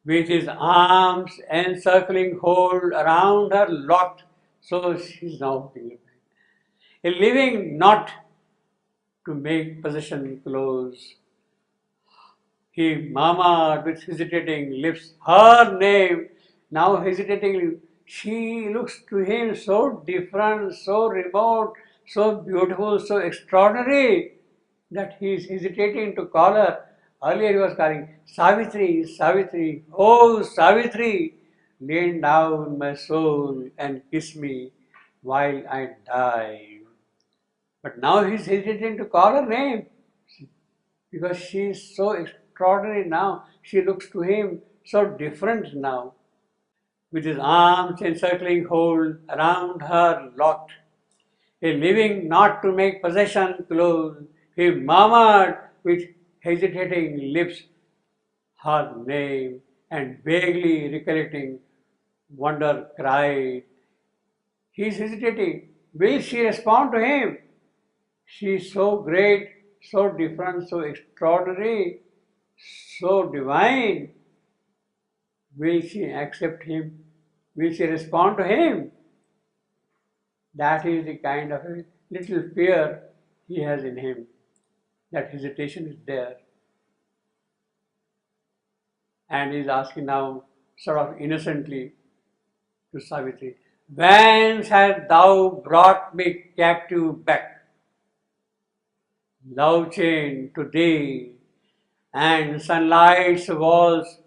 with his arms encircling hold around her locked. So she's now holding him. A living not to make possession close. He murmured with hesitating lips her name. Now hesitatingly, she looks to him so different, so remote, so beautiful, so extraordinary that he is hesitating to call her. Earlier he was calling Savitri, Savitri, oh Savitri, lean down my soul and kiss me while I die. But now he is hesitating to call her name because she is so extraordinary now. She looks to him so different now. With his arms encircling hold around her locked, a living not to make possession close, he murmured with hesitating lips her name and vaguely recollecting, wonder cried. He is hesitating. Will she respond to him? She is so great, so different, so extraordinary, so divine. Will she accept him? Will she respond to him? That is the kind of a little fear he has in him. That hesitation is there. And he is asking now, sort of innocently, to Savitri, whence hast thou brought me captive back? Love chain to thee, and sunlight's walls,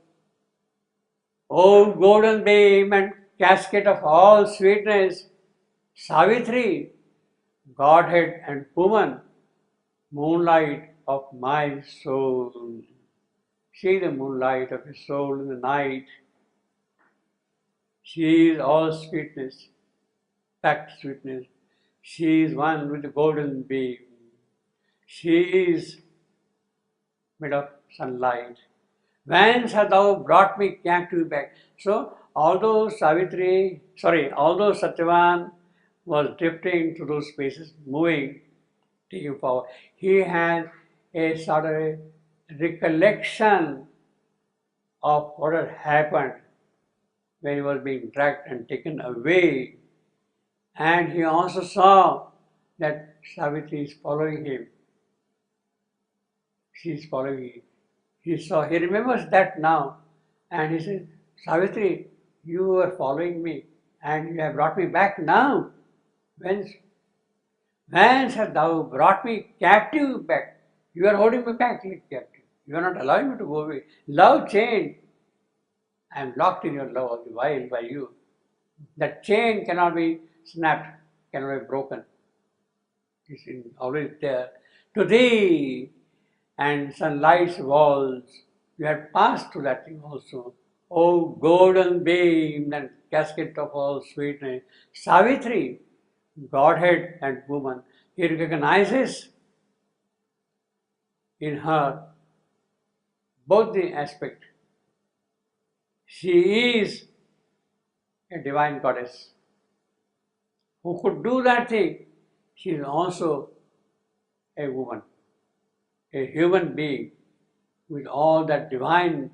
O golden beam and casket of all sweetness, Savitri, Godhead and woman, moonlight of my soul. She is the moonlight of his soul in the night. She is all sweetness, packed sweetness. She is one with the golden beam. She is made of sunlight. Whence hast thou brought me captive back? So, although Satyavan was drifting to those spaces, moving, taking forward, he had a sort of a recollection of what had happened when he was being dragged and taken away. And he also saw that Savitri is following him. She is following him. He remembers that now. And he says, Savitri, you were following me and you have brought me back now. Whence hast thou brought me captive back? You are holding me back like captive. You are not allowing me to go away. Love chain. I am locked in your love all the while by you. That chain cannot be snapped, cannot be broken. It's always there. To thee and sunlight's walls, you had passed through that thing also. O golden beam and casket of all sweetness, Savitri, Godhead and woman, he recognizes in her both the aspect. She is a divine goddess who could do that thing. She is also a woman, a human being with all that divine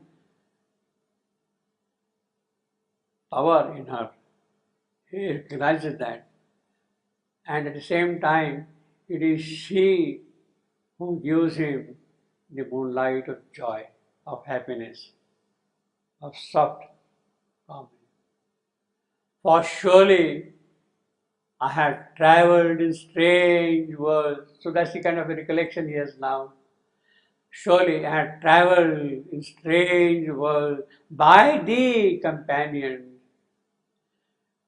power in her. He recognizes that. And at the same time, it is she who gives him the moonlight of joy, of happiness, of soft calmness. For surely I had traveled in strange worlds. So that's the kind of a recollection he has now. Surely I had traveled in strange worlds by thee, companion,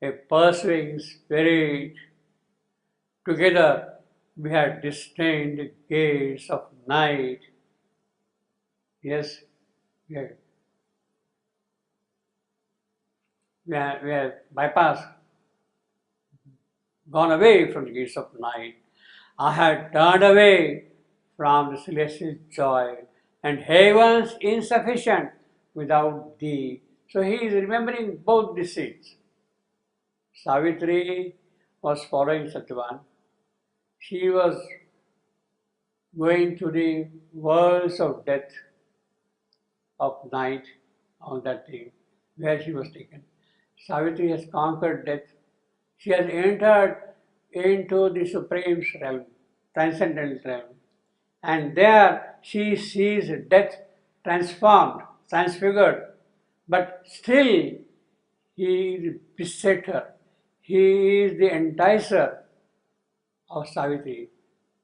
a pursuing spirit. Together we had disdained the gates of night. Yes, we have bypassed, gone away from the gates of night. I had turned away from the celestial joy, and heaven's insufficient without thee. So he is remembering both the scenes. Savitri was following Satyavan. She was going to the worlds of death, of night, on that thing where she was taken. Savitri has conquered death. She has entered into the supreme realm, transcendental realm. And there she sees death transformed, transfigured. But still, he is beset her. He is the enticer of Savitri,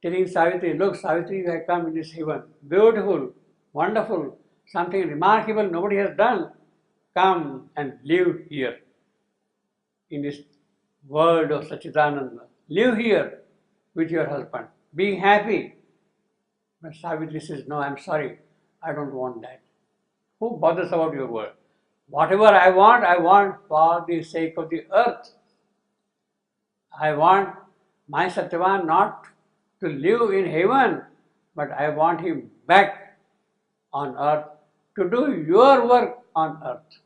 telling Savitri, look, Savitri, you have come in this heaven. Beautiful, wonderful, something remarkable nobody has done. Come and live here in this world of Sachidananda. Live here with your husband. Be happy. But Savitri says, no, I'm sorry. I don't want that. Who bothers about your word? Whatever I want for the sake of the earth. I want my Satyavan not to live in heaven, but I want him back on earth to do your work on earth.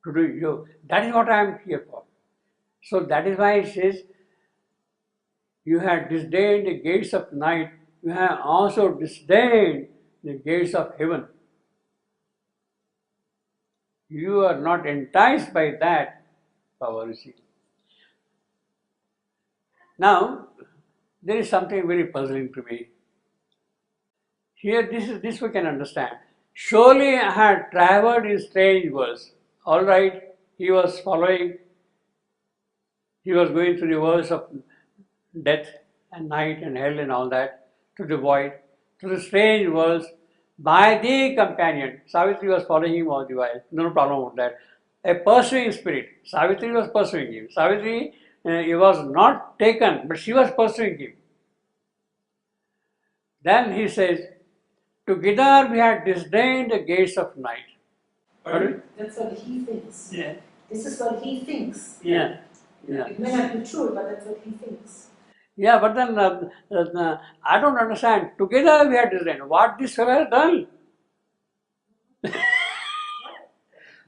To do you. That is what I am here for. So that is why it says, you have disdained the gates of night, you have also disdained the gates of heaven. You are not enticed by that power, you see. Now, there is something very puzzling to me. Here, this we can understand. Surely I had traveled in strange worlds. All right, he was following, he was going through the worlds of death and night and hell and all that, to the void, to the strange worlds, by the companion. Savitri was following him all the while, no problem with that. A pursuing spirit. Savitri was pursuing him. Savitri he was not taken, but she was pursuing him. Then he says, together we had disdained the gates of night. Pardon? That's what he thinks. Yeah. This is what he thinks. Yeah. Yeah. It may not be true, but that's what he thinks. Yeah, but then I don't understand. Together we had disdained. What this fellow has done?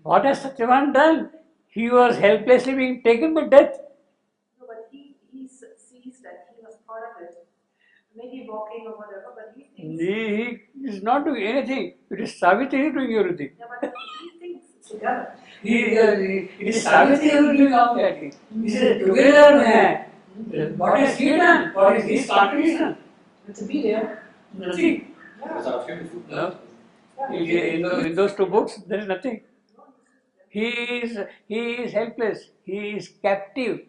What has Satyavan done? He was helplessly being taken by death. No, but he sees that he was part of it. Maybe walking or whatever, but he thinks. He is not doing anything. It is Savitri doing everything. Yeah, but he thinks together. It is Savitri who is doing all that. He says, together we had. What has he done? What is his contribution? To be there. Nothing. Yeah. No. In those two books, there is nothing. He is helpless. He is captive.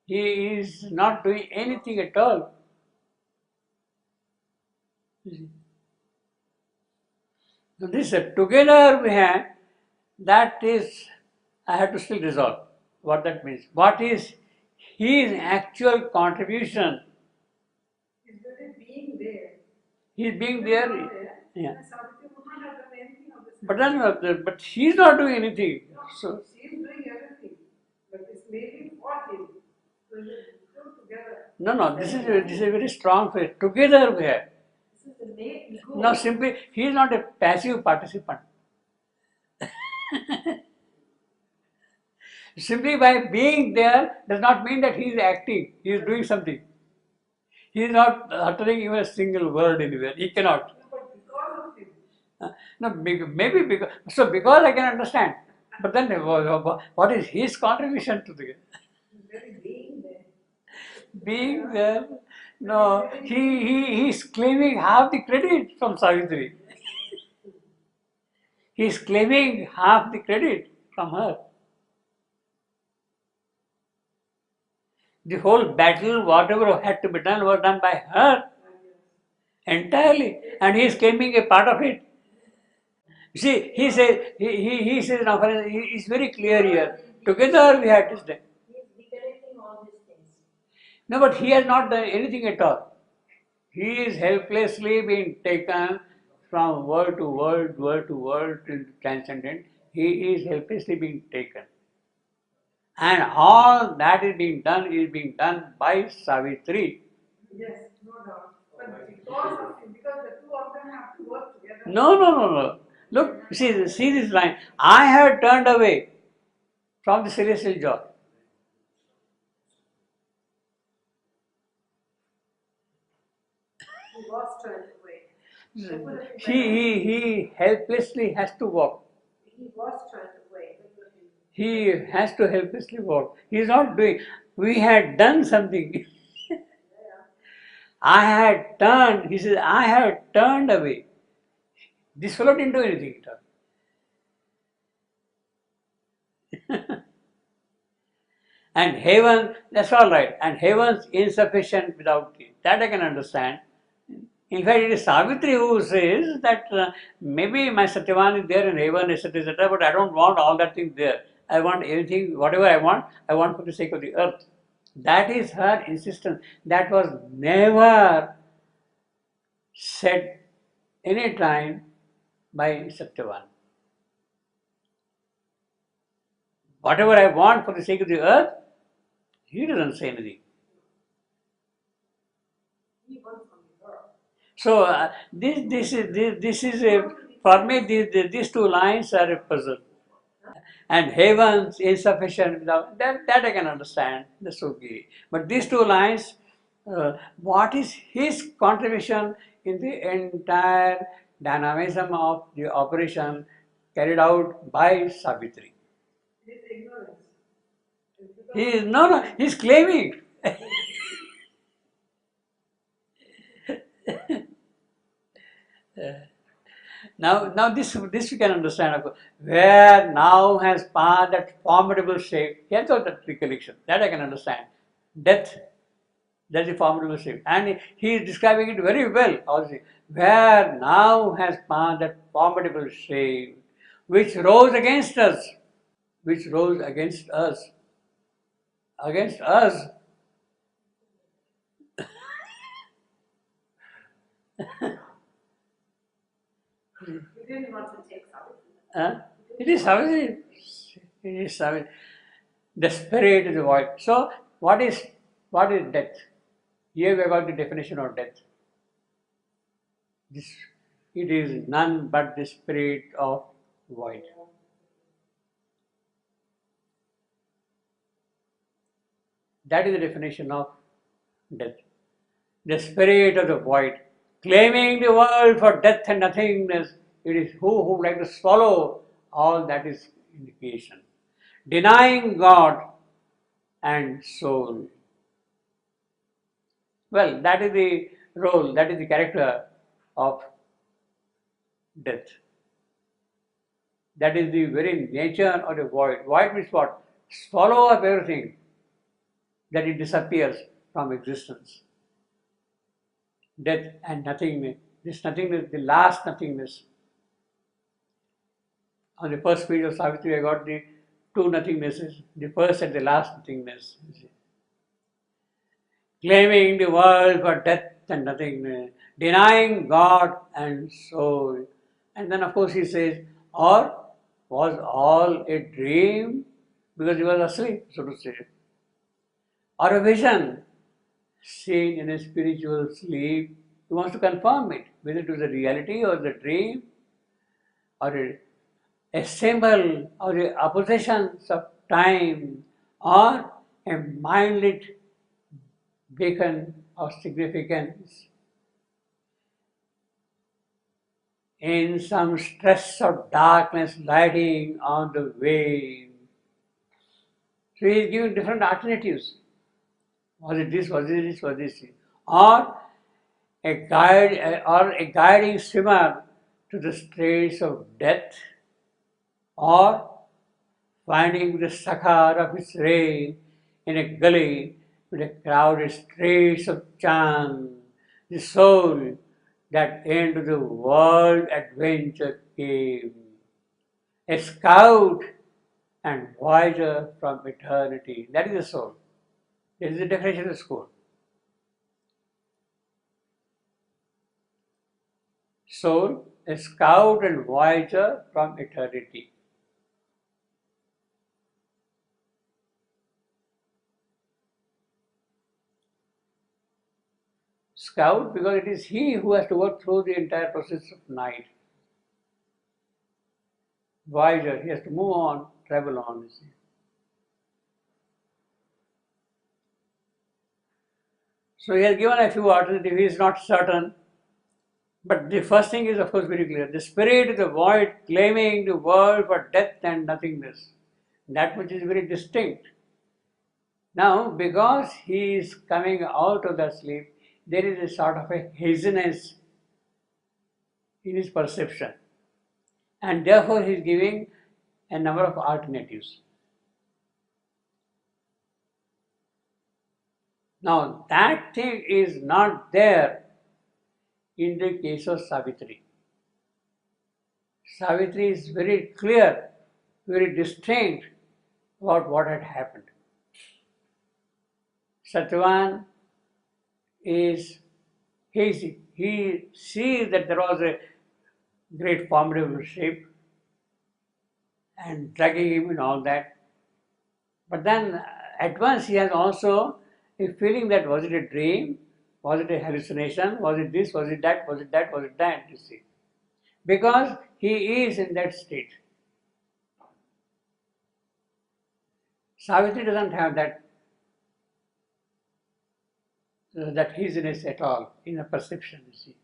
He is not doing anything at all. So this together we have, that is, I have to still resolve what that means. What is his actual contribution? He's really being there. He is being there. Yeah. Savitri would not have done anything of this. But then, but she is not doing anything. So She is doing everything. But it's maybe for him. So they go together. no. This is a very strong phrase. Together we have. This is the main ego. No, simply he is not a passive participant. Simply by being there does not mean that he is acting. He is doing something. He is not uttering even a single word anywhere. He cannot. No, but because of him. No, maybe because so because I can understand. But then what is his contribution to the He's really being there. being there? No, he is claiming half the credit from Savitri. He is claiming half the credit from her. The whole battle, whatever had to be done, was done by her entirely, and he is claiming a part of it. See, he says now, it's very clear here. Together we had this day. He's recollecting all these things. No, but he has not done anything at all. He is helplessly being taken from world to world, world to world, to transcendent. He is helplessly being taken. And all that is being done by Savitri. Yes, no doubt. But because of him, because the two of them have to work together. No. Look, see this line. I have turned away from the celestial joy. He was turned away. He helplessly has to walk. He was trying to wait. He has to helplessly walk. He is not doing. We had done something. I had turned. He says, I had turned away. This fellow didn't do anything at all. And heaven, that's all right. And heaven's insufficient without thee. That I can understand. In fact, it is Savitri who says that maybe my Satyavan is there in heaven, etc., but I don't want all that thing there. I want everything, whatever I want for the sake of the earth. That is her insistence. That was never said any time by Satyavan. Whatever I want for the sake of the earth, he doesn't say anything. He wants from the earth. So this is a, for me these two lines are a puzzle. And heaven's insufficient without that I can understand. That's okay. But these two lines, what is his contribution in the entire dynamism of the operation carried out by Savitri? It is ignorance. He is no, he's claiming. Now this you can understand. Where now has passed that formidable shape. He has got that recollection. That I can understand. Death, that's a formidable shape. And he is describing it very well. Also, where now has passed that formidable shape, which rose against us. Which rose against us. Against us. You didn't want to take Savitri. It is Savitri. It is Savitri. The spirit is the void. So, what is death? Here we have got the definition of death. This, it is none but the spirit of void. That is the definition of death. The spirit of the void, claiming the world for death and nothingness. It is who would like to swallow all that is in the creation. Denying God and soul. Well, that is the role, that is the character of death. That is the very nature of the void. Void means what? Swallow up everything, that it disappears from existence. Death and nothingness. This nothingness, the last nothingness. On the first page of Savitri, I got the two nothingnesses, the first and the last nothingness. Claiming the world for death and nothingness, denying God and soul. And then, of course, he says, or was all a dream because he was asleep, so to say, or a vision seen in a spiritual sleep. He wants to confirm it, whether it was a reality or the dream, or a symbol or the oppositions of time, or a mind-lit beacon of significance in some stress of darkness lighting on the way. So he is giving different alternatives. Was it this, was it this, was this? Or a guide or a guiding swimmer to the straits of death, or finding the sakhar of his ray in a gully with a crowded straits of chand, the soul that into the world adventure came, a scout and voyager from eternity. That is the soul. This is the definition of the soul. Soul, a scout and voyager from eternity. Scout because it is he who has to work through the entire process of night. Voyager, he has to move on, travel on, you see. So he has given a few alternatives. He is not certain But the first thing is, of course, very clear. The spirit is the void, claiming the world for death and nothingness. That which is very distinct. Now, because he is coming out of the sleep, there is a sort of a haziness in his perception. And therefore, he is giving a number of alternatives. Now, that thing is not there in the case of Savitri. Savitri is very clear, very distinct about what had happened. Satyavan is hazy. He sees that there was a great formidable shape and dragging him and all that. But then at once he has also a feeling that was it a dream? Was it a hallucination? Was it this? Was it that? Was it that? Was it that? You see. Because he is in that state. Savitri doesn't have that haziness at all in a perception, you see.